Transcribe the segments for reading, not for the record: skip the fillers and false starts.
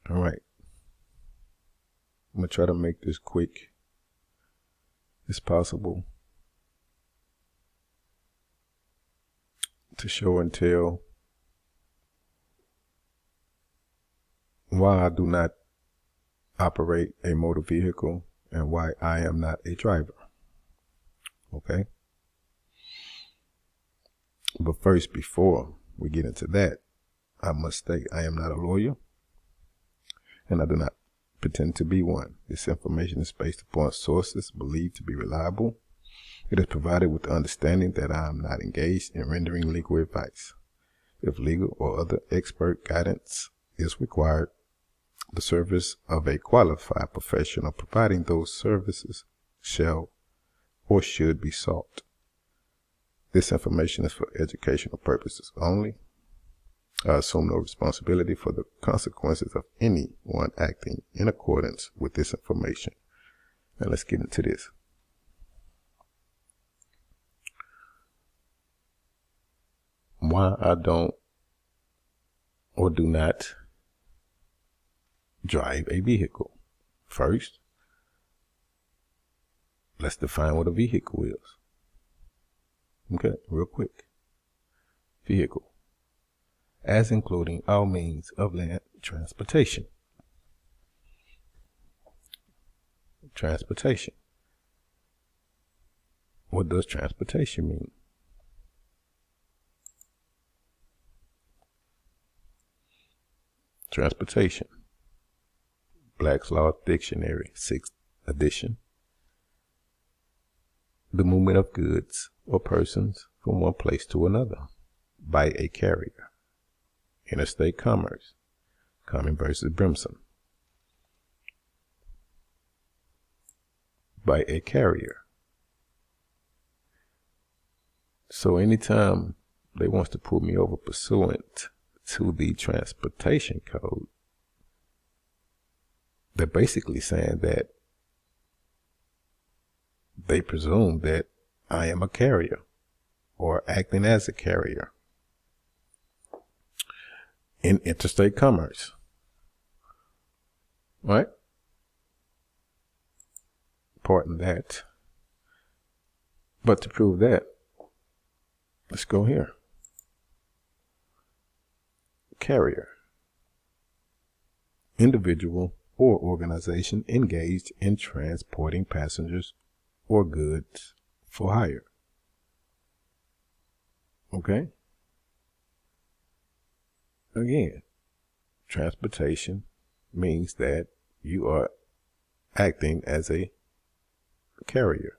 All right. I'm going to try to make this quick as possible to show and tell why I do not operate a motor vehicle and why I am not a driver. Okay? But first, before we get into that, I must state I am not a lawyer and I do not pretend to be one. This information is based upon sources believed to be reliable. It is provided with the understanding that I am not engaged in rendering legal advice. If legal or other expert guidance is required, the service of a qualified professional providing those services shall or should be sought. This information is for educational purposes only. I assume no responsibility for the consequences of anyone acting in accordance with this information. Now let's get into this. Why I don't or do not drive a vehicle. First, let's define what a vehicle is. Okay, real quick. Vehicle, as including all means of land transportation. Transportation. What does transportation mean? Transportation. Black's Law Dictionary, 6th edition. The movement of goods or persons from one place to another by a carrier. Interstate commerce. Cumming versus Brimson. By a carrier. So anytime they want to pull me over pursuant to the transportation code, they're basically saying that they presume that I am a carrier or acting as a carrier in interstate commerce. Right? Pardon that. But to prove that, let's go here. Carrier. Individual or organization engaged in transporting passengers or goods for hire. Okay? Again, transportation means that you are acting as a carrier.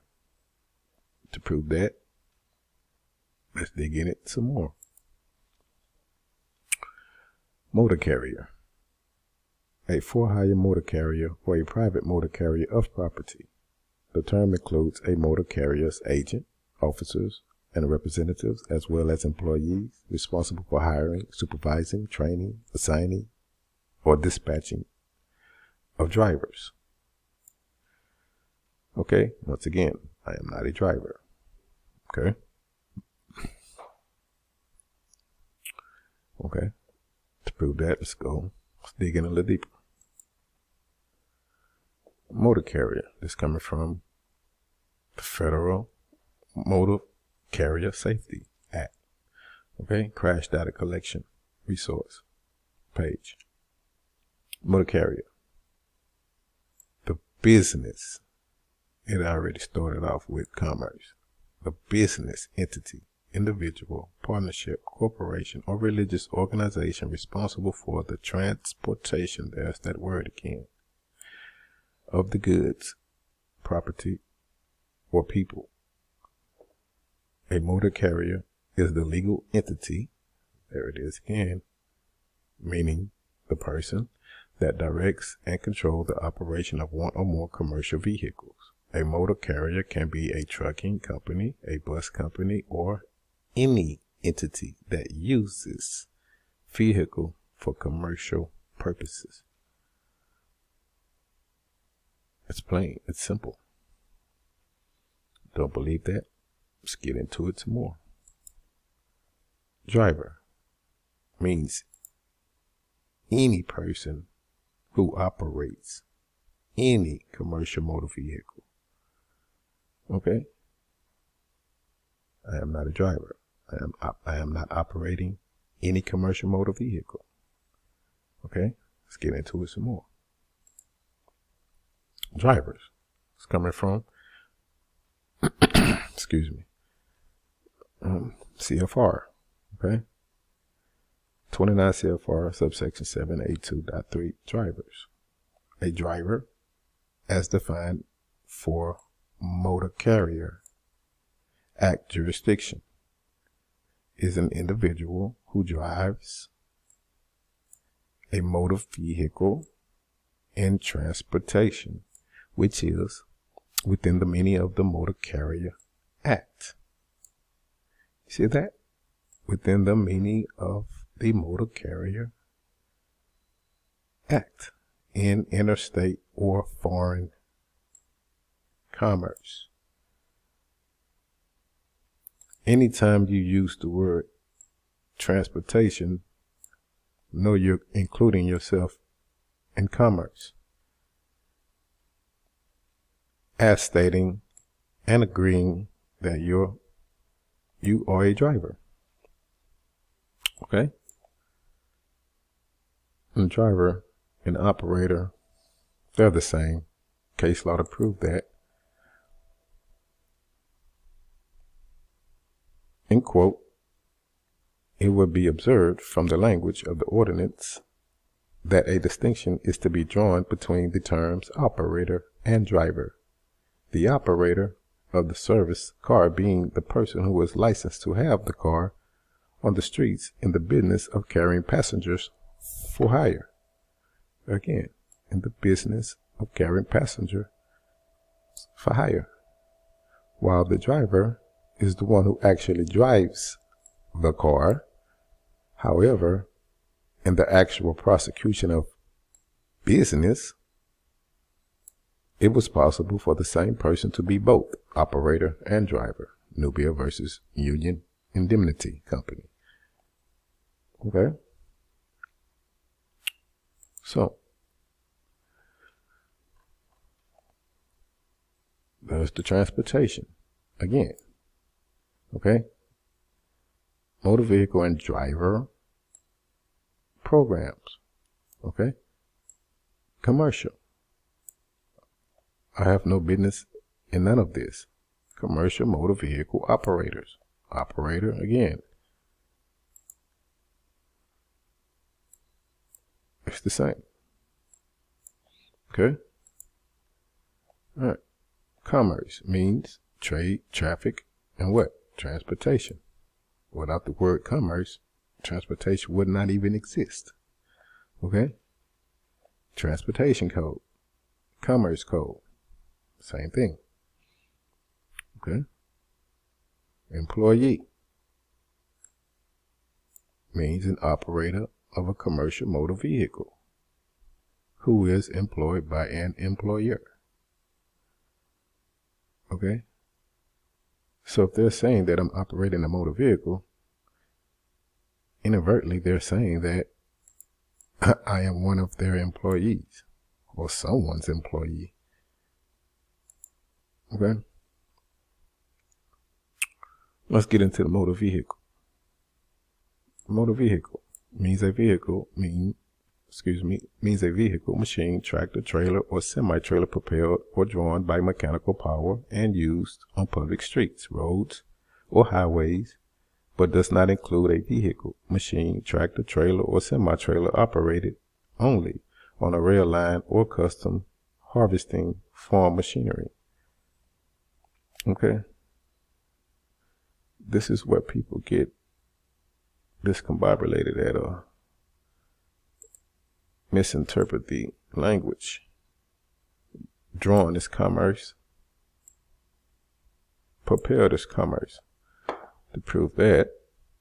To prove that, let's dig in it some more. Motor carrier. A for-hire motor carrier or a private motor carrier of property. The term includes a motor carrier's agent, officers, and representatives, as well as employees responsible for hiring, supervising, training, assigning, or dispatching of drivers. Okay, once again, I am not a driver. Okay? Okay, to prove that, let's dig in a little deeper. Motor carrier, this coming from the Federal Motor Carrier Safety Act. Okay, crash data collection resource page. Motor carrier. The business, it already started off with commerce. The business entity, individual, partnership, corporation, or religious organization responsible for the transportation, there's that word again, of the goods, property, or people. A motor carrier is the legal entity, there it is again, meaning the person that directs and controls the operation of one or more commercial vehicles. A motor carrier can be a trucking company, a bus company, or any entity that uses vehicle for commercial purposes. It's plain, it's simple. Don't believe that? Let's get into it some more. Driver means any person who operates any commercial motor vehicle. Okay? I am not a driver. I am not operating any commercial motor vehicle. Okay? Let's get into it some more. Drivers. It's coming from, excuse me, CFR. Okay? 29 CFR subsection 782.3 drivers. A driver, as defined for Motor Carrier Act jurisdiction, is an individual who drives a motor vehicle in transportation, which is within the meaning of the Motor Carrier Act. See that? Within the meaning of the Motor Carrier Act in interstate or foreign commerce. Anytime you use the word transportation, know you're including yourself in commerce, as stating and agreeing that you are a driver. Okay? And driver and operator, they're the same. Case law to prove that. In quote, it would be observed from the language of the ordinance that a distinction is to be drawn between the terms operator and driver. The operator of the service car being the person who is licensed to have the car on the streets in the business of carrying passengers for hire. Again, in the business of carrying passengers for hire. While the driver is the one who actually drives the car. However, in the actual prosecution of business, it was possible for the same person to be both operator and driver. Nubia versus Union Indemnity Company. Okay? So, there's the transportation. Again, okay? Motor vehicle and driver programs. Okay? Commercial. I have no business in none of this. Commercial motor vehicle operators. Operator, again. It's the same. Okay? All right. Commerce means trade, traffic, and what? Transportation. Without the word commerce, transportation would not even exist. Okay? Transportation code. Commerce code. Same thing. Okay? Employee means an operator of a commercial motor vehicle who is employed by an employer. Okay? So if they're saying that I'm operating a motor vehicle, inadvertently they're saying that I am one of their employees or someone's employee. Okay? Let's get into the motor vehicle. Motor vehicle means a vehicle, means a vehicle, machine, tractor, trailer, or semi-trailer propelled or drawn by mechanical power and used on public streets, roads, or highways, but does not include a vehicle, machine, tractor, trailer, or semi-trailer operated only on a rail line or custom harvesting farm machinery. Okay? This is where people get discombobulated at or misinterpret the language. Drawn is commerce. Propelled is commerce. To prove that,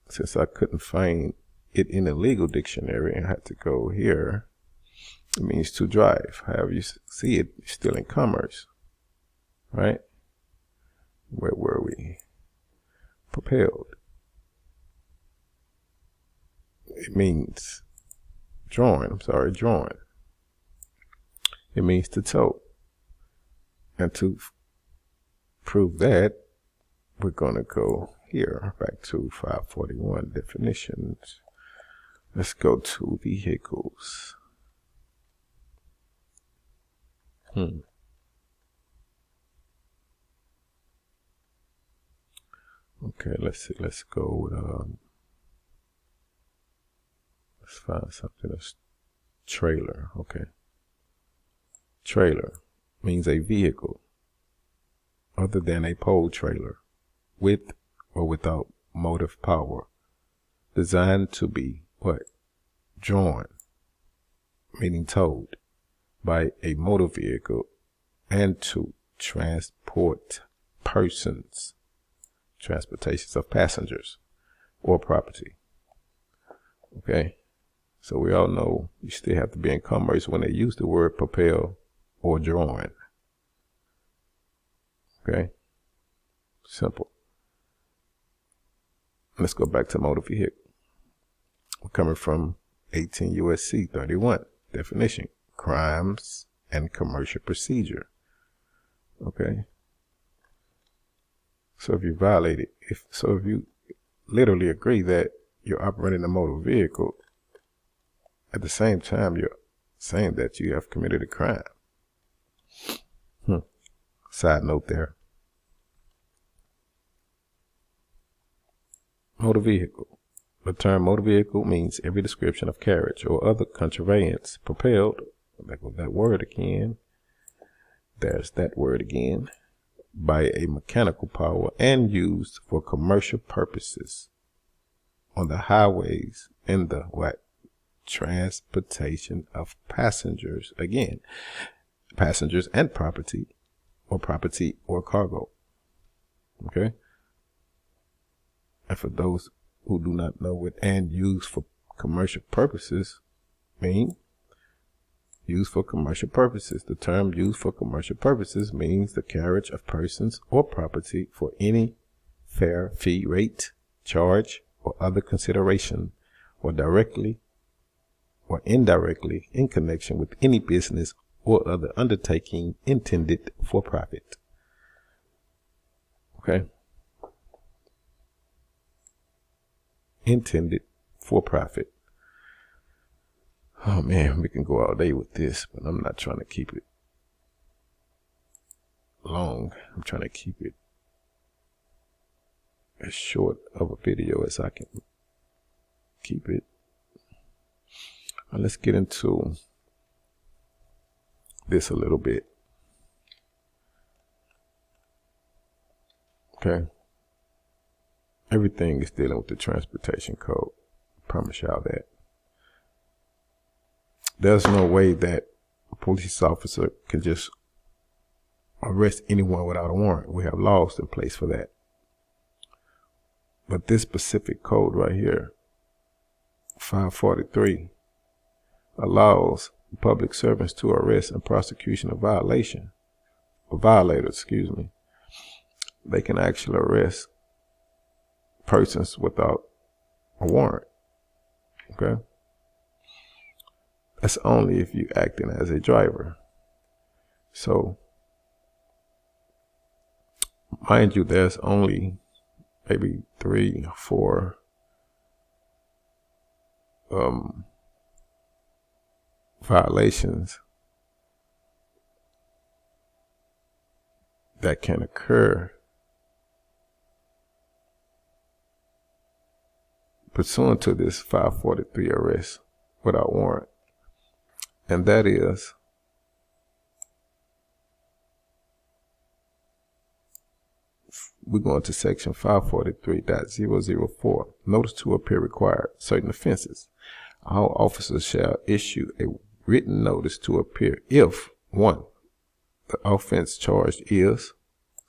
since I couldn't find it in a legal dictionary and had to go here, it means to drive. However you see it, it's still in commerce. Right? Where were we? Propelled. It means drawn. It means to tow. And to prove that, we're going to go here, back to 541 definitions. Let's go to vehicles. Okay, let's see. Let's go with, let's find something that's trailer. Okay. Trailer means a vehicle other than a pole trailer with or without motive power, designed to be what? Drawn, meaning towed, by a motor vehicle and to transport persons, transportations of passengers or property. Okay, so we all know you still have to be in commerce when they use the word propel or drawn. Okay, simple. Let's go back to motor vehicle. We're coming from 18 U.S.C. 31 definition: crimes and commercial procedure. Okay. So if you violate it, if you literally agree that you're operating a motor vehicle, at the same time you're saying that you have committed a crime. Side note there. Motor vehicle. The term motor vehicle means every description of carriage or other contrivance propelled, like with that word again, there's that word again, by a mechanical power and used for commercial purposes on the highways in the what? Transportation of passengers. Again, passengers and property or cargo. Okay? And for those who do not know what and used for commercial purposes mean, used for commercial purposes. The term used for commercial purposes means the carriage of persons or property for any fare, fee, rate, charge, or other consideration, or directly or indirectly in connection with any business or other undertaking intended for profit. Okay? Intended for profit. Oh man, we can go all day with this, but I'm not trying to keep it long. I'm trying to keep it as short of a video as I can keep it. Let's get into this a little bit. Okay. Everything is dealing with the transportation code. I promise y'all that. There's no way that a police officer can just arrest anyone without a warrant. We have laws in place for that. But this specific code right here, 543, allows public servants to arrest and prosecution of violators. They can actually arrest persons without a warrant. Okay? That's only if you're acting as a driver. So, mind you, there's only maybe 3 or 4 violations that can occur pursuant to this 543 arrest without warrant. And that is we're going to section 543.004. Notice to appear required. Certain offenses. All officers shall issue a written notice to appear if 1. The offense charged is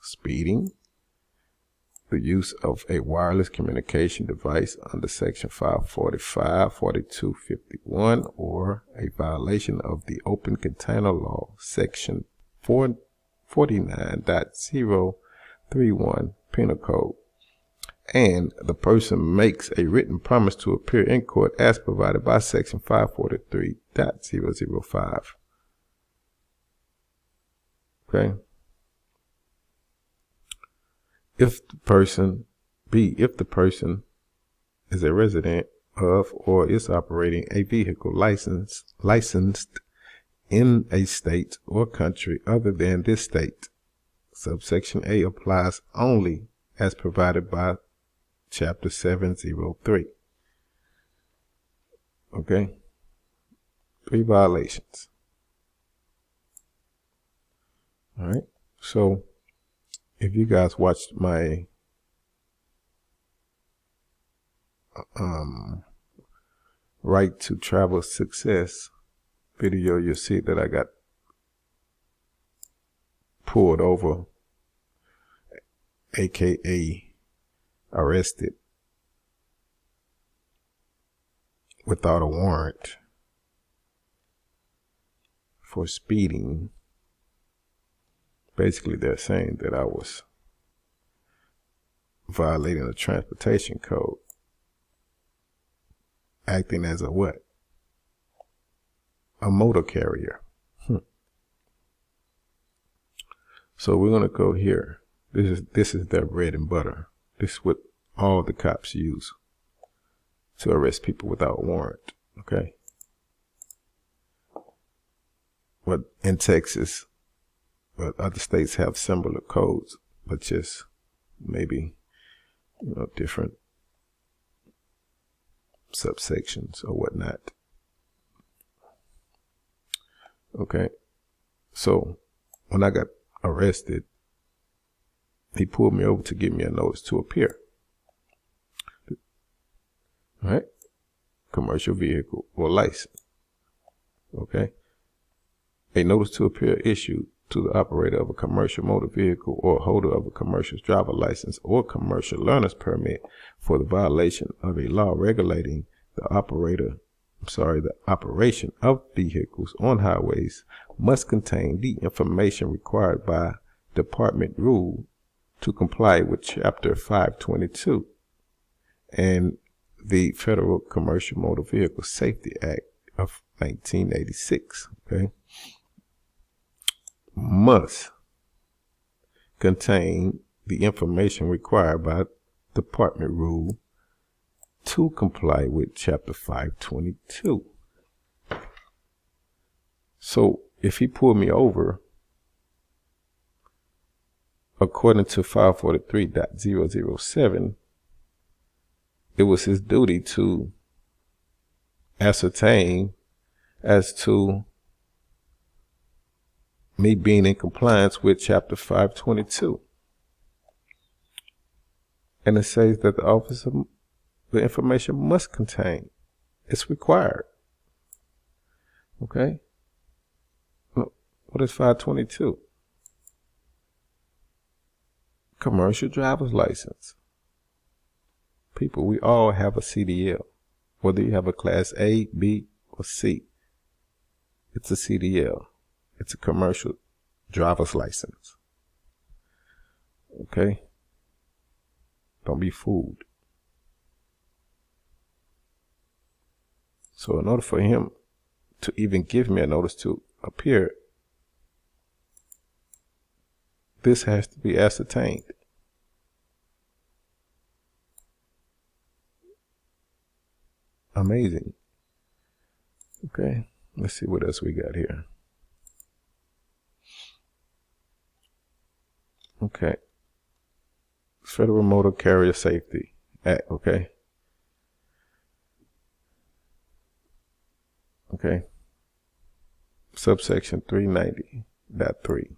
speeding, the use of a wireless communication device under section 545, 42, 51, or a violation of the open container law, section 449.031 penal code, and the person makes a written promise to appear in court as provided by section 543.005. Okay. If the person is a resident of or is operating a vehicle licensed in a state or country other than this state, subsection A applies only as provided by Chapter 703. Okay? 3 violations. All right? So, if you guys watched my Right to Travel Success video, you'll see that I got pulled over, aka arrested without a warrant for speeding. Basically, they're saying that I was violating the transportation code, acting as a what? A motor carrier. So we're gonna go here. This is their bread and butter. This is what all the cops use to arrest people without a warrant. Okay. But in Texas, but other states have similar codes, but just maybe, different subsections or whatnot. Okay. So when I got arrested, he pulled me over to give me a notice to appear. All right. Commercial vehicle or license. Okay. A notice to appear issued to the operator of a commercial motor vehicle or holder of a commercial driver license or commercial learner's permit for the violation of a law regulating the operation of vehicles on highways must contain the information required by department rule to comply with Chapter 522 and the Federal Commercial Motor Vehicle Safety Act of 1986. Okay. Must contain the information required by department rule to comply with Chapter 522. So if he pulled me over, according to 543.007, it was his duty to ascertain as to me being in compliance with Chapter 522. And it says that the information must contain. It's required. Okay? What is 522? Commercial driver's license. People, we all have a CDL. Whether you have a Class A, B, or C, it's a CDL. It's a commercial driver's license. Okay? Don't be fooled. So in order for him to even give me a notice to appear, this has to be ascertained. Amazing. Okay, let's see what else we got here. Okay. Federal Motor Carrier Safety Act, okay? Okay. Subsection 390.3,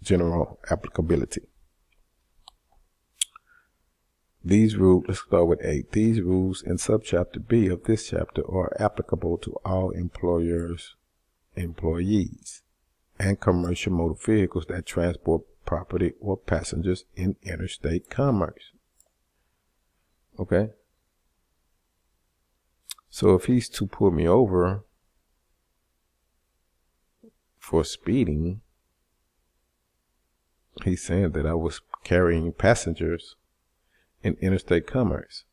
general applicability. These rules, let's start with 8. These rules in subchapter B of this chapter are applicable to all employers, employees, and commercial motor vehicles that transport property or passengers in interstate commerce. Okay? So if he's to pull me over for speeding, he's saying that I was carrying passengers in interstate commerce,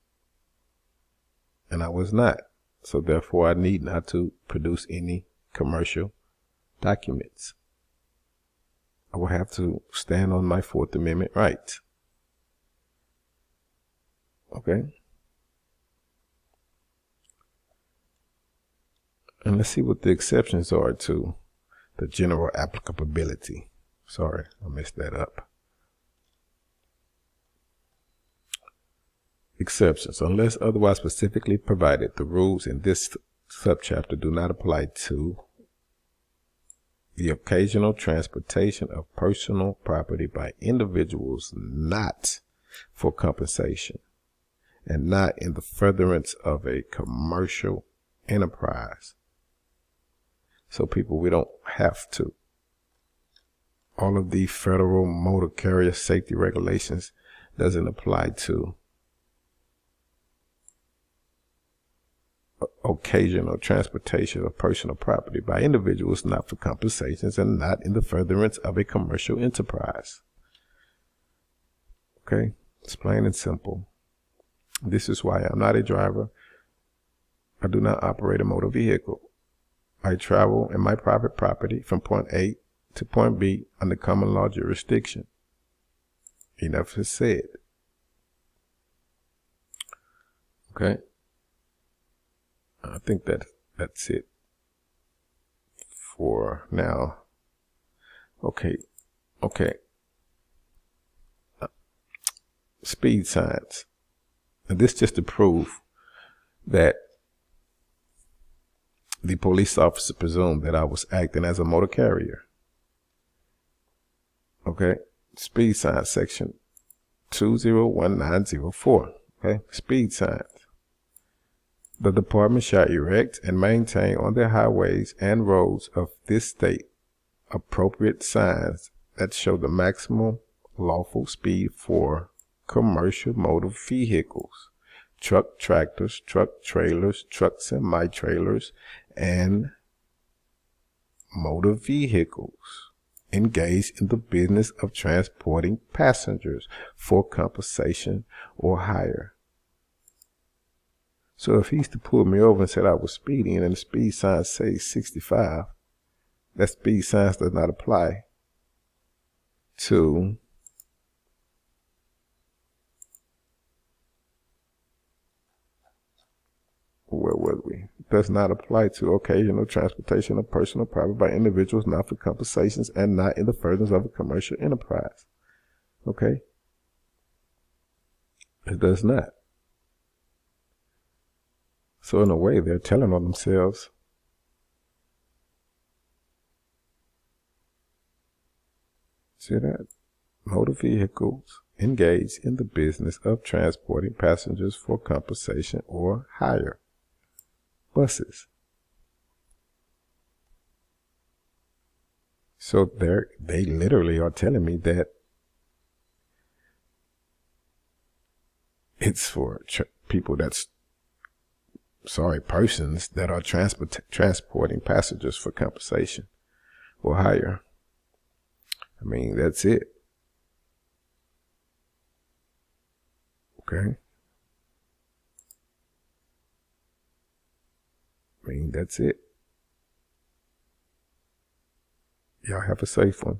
and I was not. So therefore I need not to produce any commercial documents. I will have to stand on my Fourth Amendment rights. Okay? And let's see what the exceptions are to the general applicability. Sorry, I messed that up. Exceptions. Unless otherwise specifically provided, the rules in this subchapter do not apply to the occasional transportation of personal property by individuals not for compensation and not in the furtherance of a commercial enterprise. So people, we don't have to. All of the federal motor carrier safety regulations doesn't apply to occasional transportation of personal property by individuals not for compensations and not in the furtherance of a commercial enterprise. Okay, it's plain and simple. This is why I'm not a driver. I do not operate a motor vehicle. I travel in my private property from point A to point B under common law jurisdiction. Enough is said. Okay. I think that's it for now. Okay. Speed signs. And this just to prove that the police officer presumed that I was acting as a motor carrier. Okay. Speed sign section 201904. Okay. Speed signs. The department shall erect and maintain on the highways and roads of this state appropriate signs that show the maximum lawful speed for commercial motor vehicles, truck tractors, truck trailers, truck semi-trailers, and motor vehicles engaged in the business of transporting passengers for compensation or hire. So if he's to pull me over and said I was speeding and the speed sign says 65, that speed sign does not apply to where were we? Does not apply to occasional transportation of personal property by individuals not for compensations and not in the furtherance of a commercial enterprise. Okay? It does not. So in a way, they're telling on themselves. See that? Motor vehicles engaged in the business of transporting passengers for compensation or hire. Buses. So they literally are telling me that it's for people persons that are transporting passengers for compensation or hire. I mean, that's it. Okay? I mean, that's it. Y'all have a safe one.